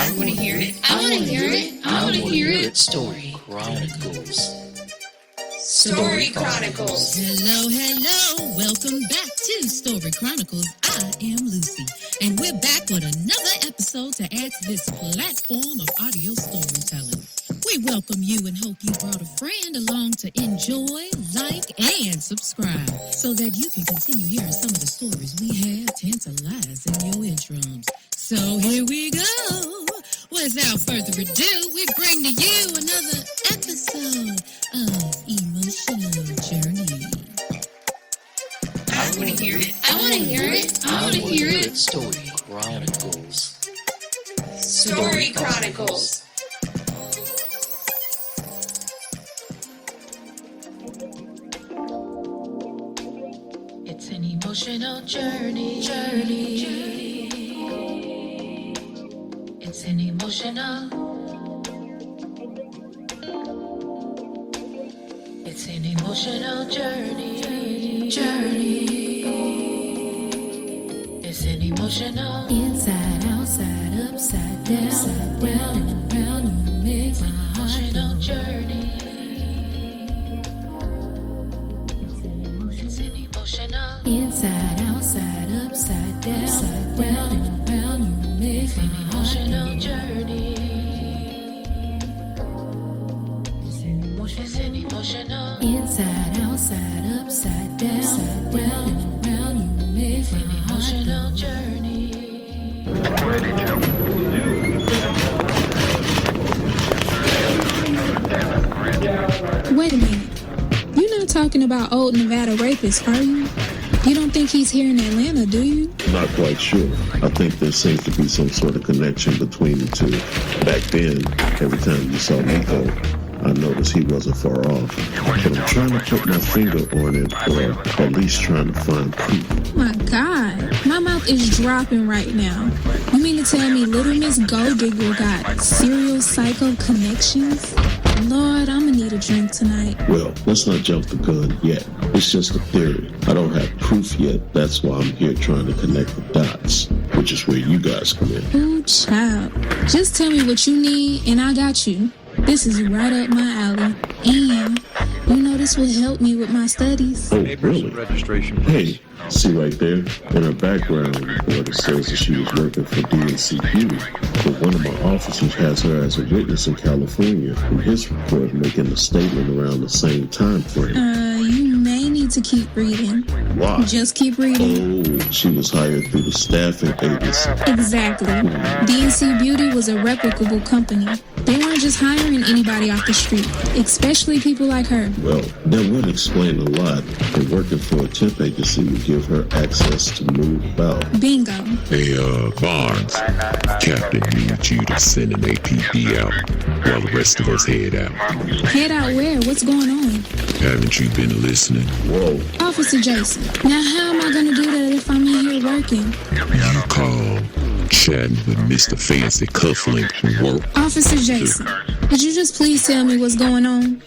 I want to hear it. I want to hear it. I want to hear it. Story Chronicles. Story Chronicles. Hello, hello. Welcome back to Story Chronicles. I am Lucy, and we're back with another episode to add to this platform of audio storytelling. We welcome you and hope you brought a friend along to enjoy, like, and subscribe so that you can continue hearing some of the stories we have tantalizing your eardrums. So here we go. Without further ado, we bring to you another episode of Emotional Journey. I want to hear it. I want to hear it. I want to hear it. Story Chronicles. Story Chronicles. It's an emotional journey. It's an emotional. It's an emotional journey. It's an emotional. Inside, outside, upside down, round and round. You make my heart go. Journey. It's an emotional. Inside, outside, upside down, round and round. You make my emotional journey. It's an emotional. Inside, outside, upside down, round and round. You make my emotional journey. Wait a minute. You're not talking about old Nevada rapist, are you? You don't think he's here in Atlanta, do you? Not quite sure. I think there seems to be some sort of connection between the two. Back then, every time you saw Meyko, I noticed he wasn't far off. But I'm trying to put my finger on it, or at least trying to find proof. My God, my mouth is dropping right now. You mean to tell me Little Miss Gold Digger got serial psycho connections? Lord, I'm gonna need a drink tonight. Well, let's not jump the gun yet. It's just a theory. I don't have proof yet. That's why I'm here trying to connect the dots, which is where you guys come in. Ooh, child. Just tell me what you need and I got you. This is right up my alley. And you know this will help me with my studies. Oh, really? Hey, see right there? In her background report, it says that she was working for DNC Beauty, but one of my officers has her as a witness in California, in his report making a statement around the same time frame. You may need to keep reading. Why? Just keep reading. Oh, she was hired through the staffing agency. Exactly. DNC Beauty was a reputable company. They weren't just hiring anybody off the street, especially people like her. Well, that would explain a lot. And working for a temp agency would give her access to move about. Bingo. Hey, Barnes, Captain needs you to send an APB out while the rest of us head out. Head out where? What's going on? Haven't you been listening? Whoa. Officer Jason, now how am I going to do that if I'm in here working? You call chatting with Mr. Fancy Cufflink from work. Officer Jason, could you just please tell me what's going on?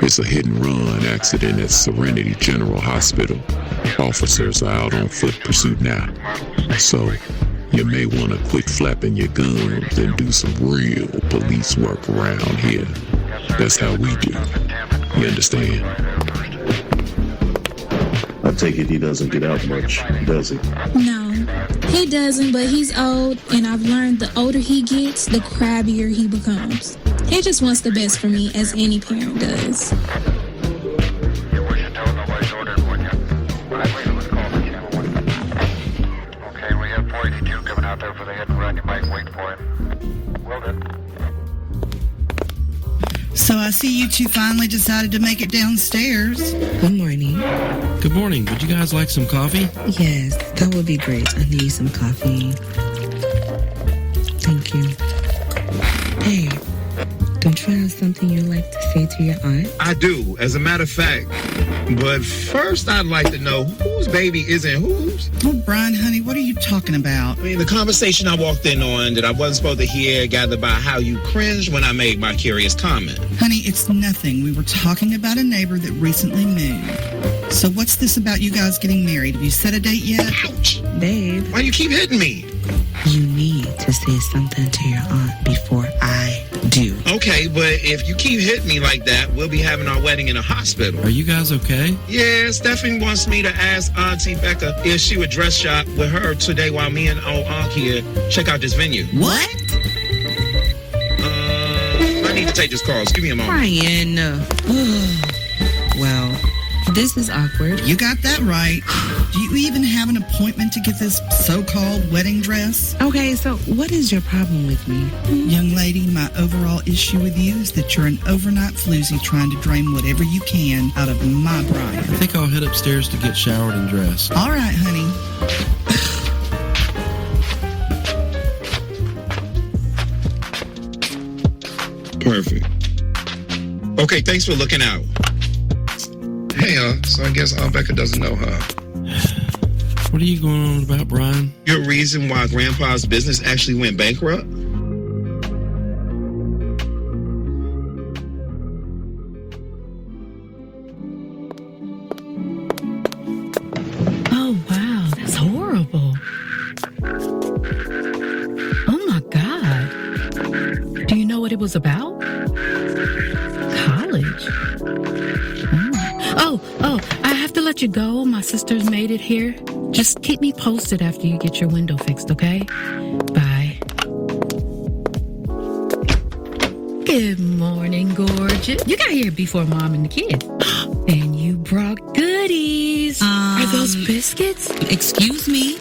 It's a hit-and-run accident at Serenity General Hospital. Officers are out on foot pursuit now. So, you may want to quit flapping your gums and do some real police work around here. That's how we do. You understand? I take it he doesn't get out much, does he? No, he doesn't, but he's old, and I've learned the older he gets, the crabbier he becomes. He just wants the best for me, as any parent does. Okay, we have 482 coming out there for the hit and run. You might wait for it. Will do. So I see you two finally decided to make it downstairs. Good morning. Good morning. Would you guys like some coffee? Yes, that would be great. I need some coffee. Thank you. Hey, don't you have something you'd like to say to your aunt? I do, as a matter of fact. But first, I'd like to know whose baby isn't whose. Oh, Brian, honey, what are you talking about? I mean, the conversation I walked in on that I wasn't supposed to hear gathered by how you cringed when I made my curious comment. Honey, it's nothing. We were talking about a neighbor that recently moved. So what's this about you guys getting married? Have you set a date yet? Ouch! Babe. Why do you keep hitting me? You need to say something to your aunt before I do. Okay, but if you keep hitting me like that, we'll be having our wedding in a hospital. Are you guys okay? Yeah, Stephanie wants me to ask Auntie Becca if she would dress shop with her today while me and old Unc here check out this venue. What? I need to take this call. Give me a moment. Brian. Well, this is awkward. You got that right. Do you even have an appointment to get this so-called wedding dress? Okay, so what is your problem with me? Young lady, my overall issue with you is that you're an overnight floozy trying to drain whatever you can out of my Brian. I think I'll head upstairs to get showered and dressed. All right, honey. Perfect. Okay, thanks for looking out. Hey, so I guess Aunt Becca doesn't know her. What are you going on about, Brian? Your reason why Grandpa's business actually went bankrupt? Oh, wow, that's horrible. Oh, my God. Do you know what it was about? College. Oh, I have to let you go. My sister's made it here. Just keep me posted after you get your window fixed, okay? Bye. Good morning, gorgeous. You got here before Mom and the kids. And you brought goodies. Are those biscuits? Excuse me?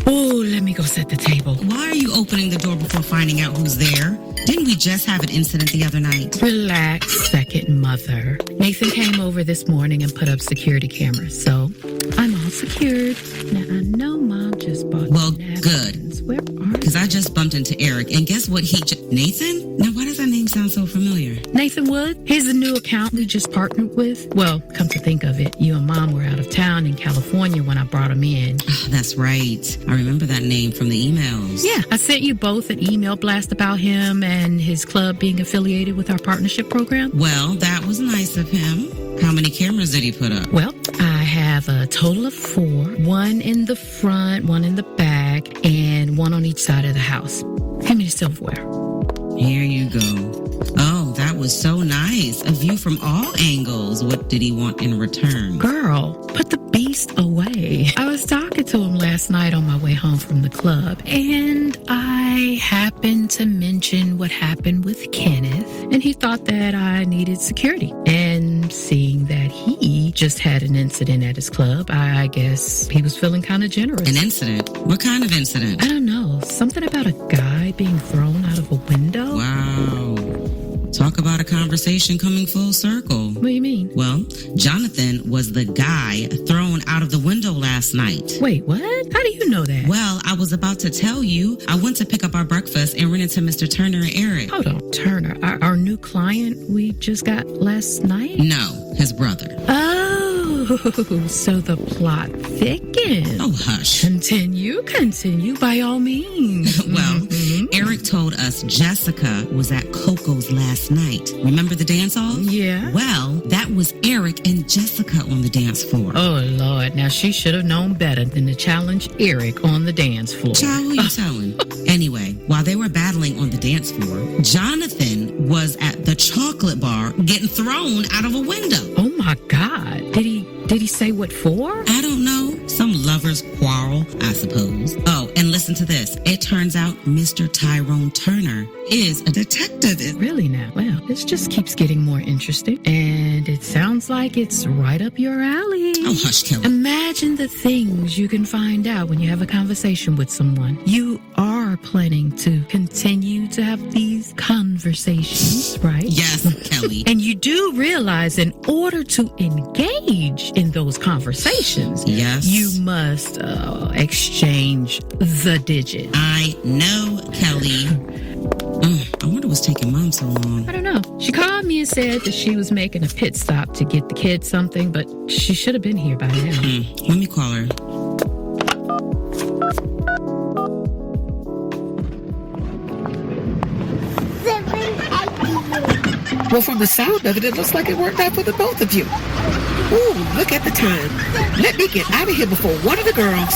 Oh, let me go set the table. Why are you opening the door before finding out who's there? Didn't we just have an incident the other night? Relax, second mother. Nathan came over this morning and put up security cameras, so I'm all secured. Now, I know Mom just bought napkins. Where are Because I just bumped into Eric, and guess what Nathan? Now, why does that name sound so familiar? Nathan Wood. He's the new account we just partnered with. Well, come to think of it, you and Mom were out of town in California when I brought him in. Oh, that's right. I remember that name from the emails. Yeah, I sent you both an email blast about him and his club being affiliated with our partnership program. Well, that was nice of him. How many cameras did he put up? Well, I have a total of 4. 1 in the front, 1 in the back, and 1 on each side of the house. Hand me the silverware. Here you go. Oh, that was so nice. A view from all angles. What did he want in return? Girl, put the beast away. I was talking to him last night on my way home from the club, and I happened to mention what happened with Kenneth, and he thought that I needed security. And seeing that he just had an incident at his club, I guess he was feeling kind of generous. An incident? What kind of incident? I don't know. Something about a guy being thrown out of a window. Wow. Talk about a conversation coming full circle. What do you mean? Well, Jonathan was the guy thrown out of the window last night. Wait, what? How do you know that? Well, I was about to tell you. I went to pick up our breakfast and ran into Mr. Turner and Eric. Hold on. Turner, our new client we just got last night? No, his brother. Oh, so the plot thickens. Oh, hush. Continue by all means. Well, Eric told us Jessica was at Coco's last night. Remember the dance off? Yeah. Well, that was Eric and Jessica on the dance floor. Oh, Lord. Now, she should have known better than to challenge Eric on the dance floor. Child, who you telling? Anyway, while they were battling on the dance floor, Jonathan was at the chocolate bar getting thrown out of a window. Oh, my God. Did he say what for? I don't know. Some lovers quarrel, I suppose. Oh, and listen to this. It turns out Mr. Tyrone Turner is a detective. Really now? Well, this just keeps getting more interesting. And it sounds like it's right up your alley. Oh, hush, Kelly. Imagine the things you can find out when you have a conversation with someone. You are planning to continue to have these conversations, right? Yes, Kelly. And you do realize in order to engage in those conversations, yes, you must exchange the digits. I know, Kelly. I wonder what's taking Mom so long. I don't know. She called me and said that she was making a pit stop to get the kids something, but she should have been here by now. Let me call her. Well, from the sound of it, it looks like it worked out for the both of you. Ooh, look at the time. Let me get out of here before one of the girls.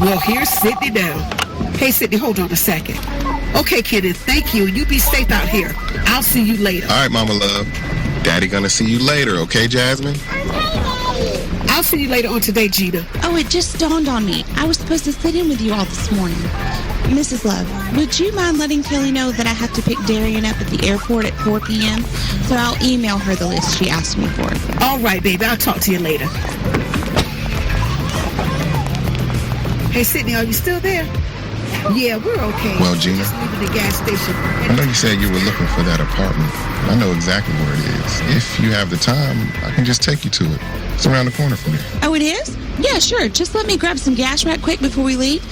Well, here's Sydney now. Hey, Sydney, hold on a second. Okay, Kenneth, thank you. You be safe out here. I'll see you later. All right, Mama Love. Daddy gonna see you later, okay, Jasmine? I'll see you later on today, Gina. Oh, it just dawned on me. I was supposed to sit in with you all this morning. Mrs. Love, would you mind letting Kelly know that I have to pick Darian up at the airport at 4 p.m.? So I'll email her the list she asked me for. All right, baby. I'll talk to you later. Hey, Sydney, are you still there? Yeah, we're okay. Well, Gina, just leaving the gas station. I know you said you were looking for that apartment. I know exactly where it is. If you have the time, I can just take you to it. It's around the corner from here. Oh, it is? Yeah, sure. Just let me grab some gas right quick before we leave.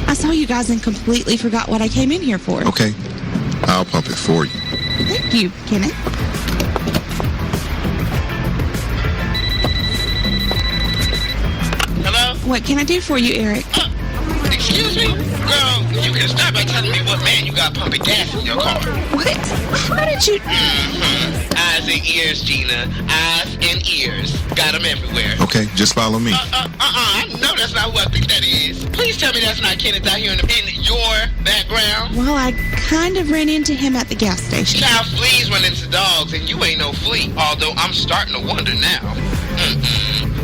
I saw you guys and completely forgot what I came in here for. Okay. I'll pump it for you. Thank you, Kenneth. Hello? What can I do for you, Eric? Excuse me? Girl, you can start by telling me what man you got pumping gas in your car. What? How did you... Eyes and ears, Gina. Eyes and ears. Got them everywhere. Okay, just follow me. No, that's not who I think that is. Please tell me that's not Kenneth out here in your background. Well, I kind of ran into him at the gas station. Child, fleas run into dogs, and you ain't no flea. Although I'm starting to wonder now.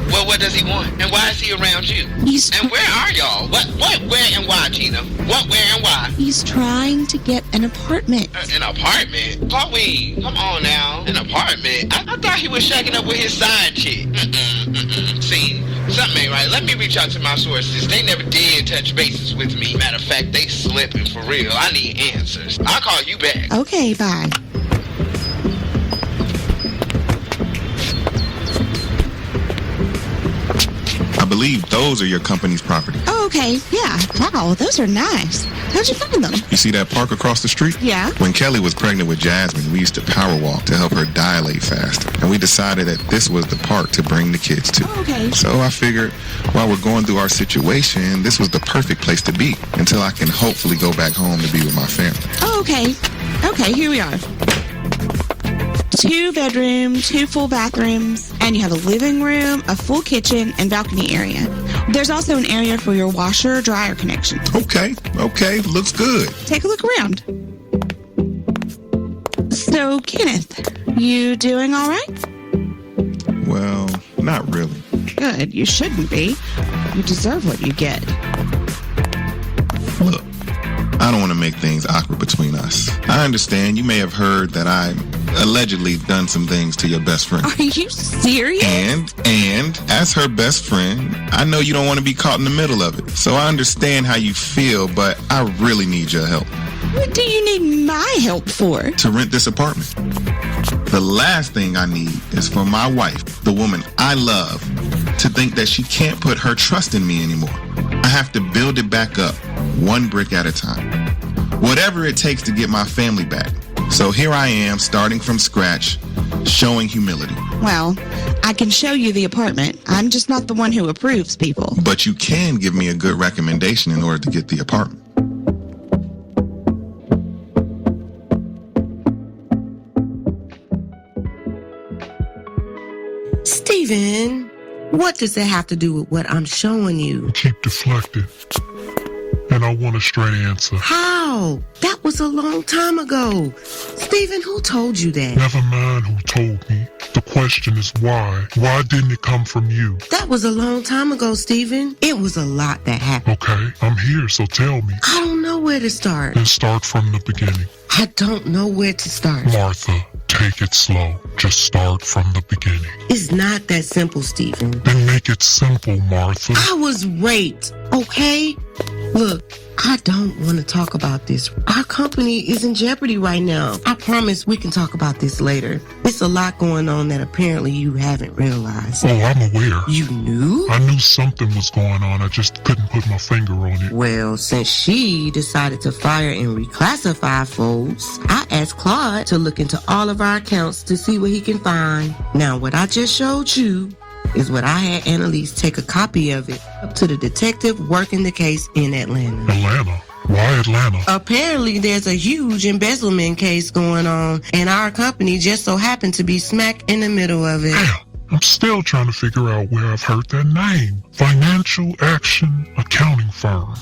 Well, what does he want? And why is he around you? And where are y'all? What, where, and why, Gina? What, where, and why? He's trying to get an apartment. An apartment? Chloe, come on now. An apartment? I thought he was shacking up with his side chick. See, something ain't right. Let me reach out to my sources. They never did touch bases with me. Matter of fact, they slipping for real. I need answers. I'll call you back. Okay, bye. I believe those are your company's property. Oh, okay. Yeah. Wow, those are nice. How'd you find them? You see that park across the street? Yeah. When Kelly was pregnant with Jasmine, we used to power walk to help her dilate faster. And we decided that this was the park to bring the kids to. Oh, okay. So I figured while we're going through our situation, this was the perfect place to be until I can hopefully go back home to be with my family. Oh, okay. Okay, here we are. 2 bedrooms, 2 full bathrooms, and you have a living room, a full kitchen, and balcony area. There's also an area for your washer dryer connection. Okay, looks good. Take a look around. So, Kenneth, you doing all right? Well, not really. Good, you shouldn't be. You deserve what you get. Look, I don't want to make things awkward between us. I understand you may have heard that I allegedly done some things to your best friend. Are you serious? And as her best friend, I know you don't want to be caught in the middle of it. So I understand how you feel, but I really need your help. What do you need my help for? To rent this apartment. The last thing I need is for my wife, the woman I love, to think that she can't put her trust in me anymore. I have to build it back up, one brick at a time. Whatever it takes to get my family back. So here I am, starting from scratch, showing humility. Well, I can show you the apartment. I'm just not the one who approves people. But you can give me a good recommendation in order to get the apartment. Steven, what does it have to do with what I'm showing you? Keep deflecting. And I want a straight answer. How? That was a long time ago. Steven, who told you that? Never mind who told me. The question is why. Why didn't it come from you? That was a long time ago, Steven. It was a lot that happened. Okay, I'm here, so tell me. I don't know where to start. Then start from the beginning. I don't know where to start. Martha, take it slow. Just start from the beginning. It's not that simple, Steven. Then make it simple, Martha. I was raped, okay? Look, I don't want to talk about this. Our company is in jeopardy right now. I promise we can talk about this later. It's a lot going on that apparently you haven't realized. Oh, I'm aware. You knew? I knew something was going on. I just couldn't put my finger on it. Well, since she decided to fire and reclassify folks, I asked Claude to look into all of our accounts to see what he can find. Now, what I just showed you is what I had Annalise take a copy of it up to the detective working the case in Atlanta. Atlanta? Why Atlanta? Apparently, there's a huge embezzlement case going on, and our company just so happened to be smack in the middle of it. Damn, I'm still trying to figure out where I've heard that name. Financial Action Accounting Firm.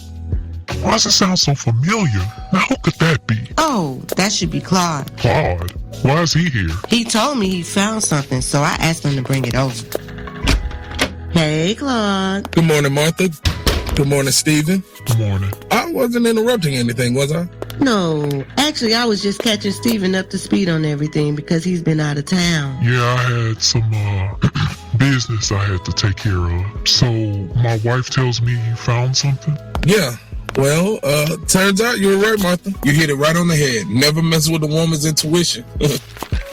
Why does it sound so familiar? Now, who could that be? Oh, that should be Claude. Claude? Why is he here? He told me he found something, so I asked him to bring it over. Hey, Claude. Good morning, Martha. Good morning, Stephen. Good morning. I wasn't interrupting anything, was I? No, actually, I was just catching Stephen up to speed on everything because he's been out of town. Yeah, I had some business I had to take care of. So, my wife tells me you found something? Yeah. Well, turns out you were right, Martha. You hit it right on the head. Never mess with a woman's intuition.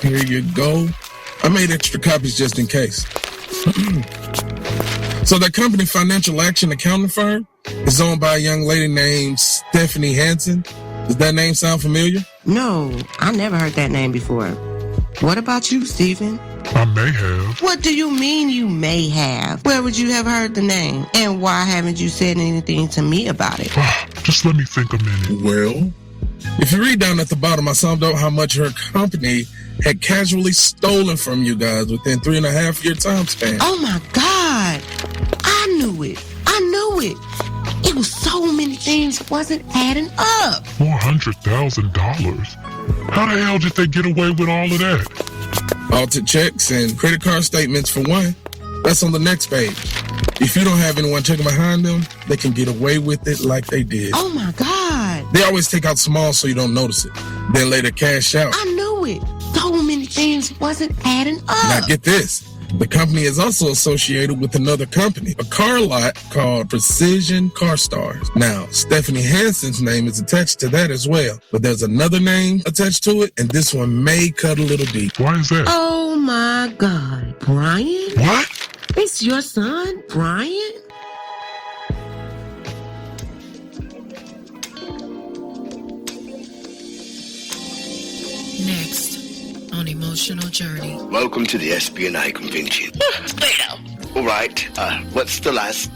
Here you go. I made extra copies just in case. So that company, Financial Action Accounting Firm, is owned by a young lady named Stephanie Hansen. Does that name sound familiar? No, I never heard that name before. What about you, Stephen? I may have. What do you mean you may have? Where would you have heard the name? And why haven't you said anything to me about it? Just let me think a minute. Well, if you read down at the bottom, I summed up how much her company had casually stolen from you guys within 3.5-year time span. Oh my God! I knew it. It was so many things wasn't adding up. $400,000? How the hell did they get away with all of that? Altered checks and credit card statements for one. That's on the next page. If you don't have anyone checking behind them, they can get away with it like they did. Oh my God! They always take out small so you don't notice it. Then later cash out. I knew it. So many things wasn't adding up. Now get this. The company is also associated with another company, a car lot called Precision Car Stars. Now, Stephanie Hansen's name is attached to that as well, but there's another name attached to it, and this one may cut a little deep. Why is that? Oh my God. Brian? What? It's your son, Brian? Next on Emotional Journey. Welcome to the espionage convention. All right. What's the last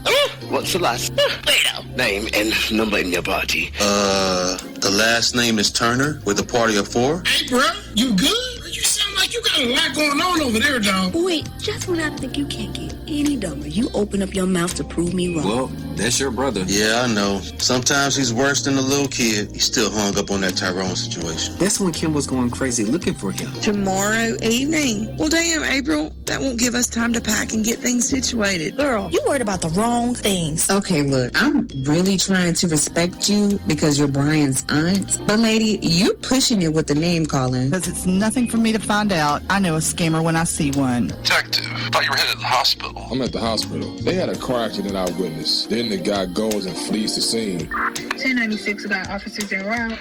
name and number in your party? The last name is Turner with a party of 4. Hey, bro, you good? You sound like you got a lot going on over there, dog. Wait, just when I think you can't get any dumber, you open up your mouth to prove me wrong. Well, that's your brother. Yeah, I know. Sometimes he's worse than a little kid. He's still hung up on that Tyrone situation. That's when Kim was going crazy looking for him. Tomorrow evening. Well, damn, April. That won't give us time to pack and get things situated. Girl, you worried about the wrong things. Okay, look, I'm really trying to respect you because you're Brian's aunt. But lady, you pushing it with the name calling. Because it's nothing for me to find out. I know a scammer when I see one. Detective, thought you were headed to the hospital. I'm at the hospital. They had a car accident I witnessed. Then the guy goes and flees the scene. 1096 got officers en route.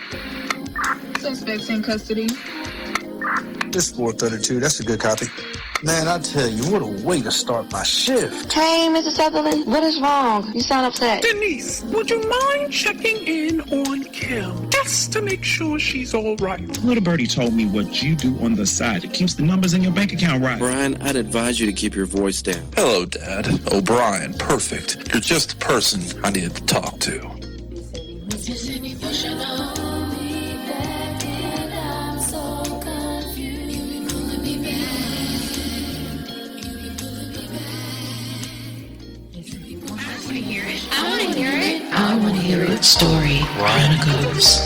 Suspects in custody. This is 432. That's a good copy. Man, I tell you, what a way to start my shift. Hey, Mr. Sutherland, what is wrong? You sound upset. Denise, would you mind checking in on Kim just to make sure she's all right? Little Birdie told me what you do on the side. It keeps the numbers in your bank account right. Brian, I'd advise you to keep your voice down. Hello, Dad. O'Brien, perfect. You're just the person I needed to talk to. I want to hear it. Story Chronicles.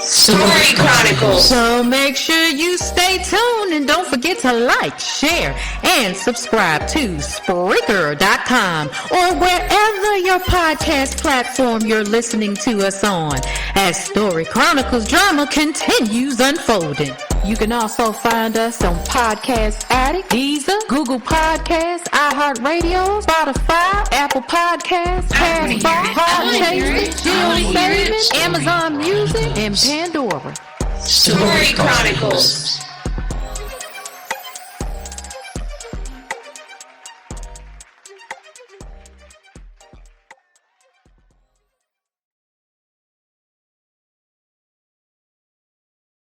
Story Chronicles. So make sure you stay tuned and don't forget to like, share, and subscribe to Spreaker.com or wherever your podcast platform you're listening to us on as Story Chronicles drama continues unfolding. You can also find us on Podcast Addict, Deezer, Google Podcasts, iHeartRadio, Spotify, Apple Podcasts, Castbox, Podchaser, GeoSaven, Amazon Music, and Pandora. Story Chronicles.